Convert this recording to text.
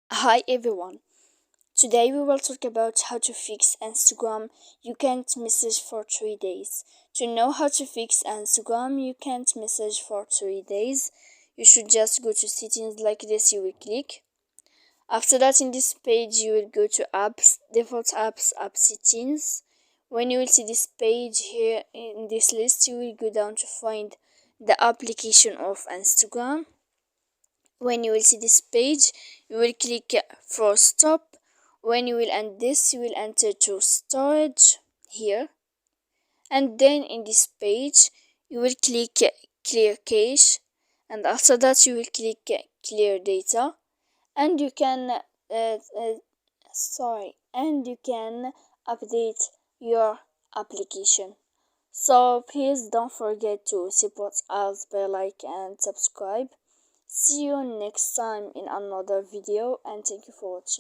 Hi everyone. Today we will talk about how to fix Instagram you can't message for 3 days. To know how to fix Instagram you can't message for 3 days, you should just go to settings like this. You will click. After that, in this page you will go to apps, default apps, app settings. When you will see this page here in this list, you will go down to find the application of Instagram. When you will see this page, you will click for stop. When you will end this, you will enter to storage here, and then in this page you will click clear cache, and after that you will click clear data, and you can update your application. So please don't forget to support us by like and subscribe. See you next time in another video, and thank you for watching.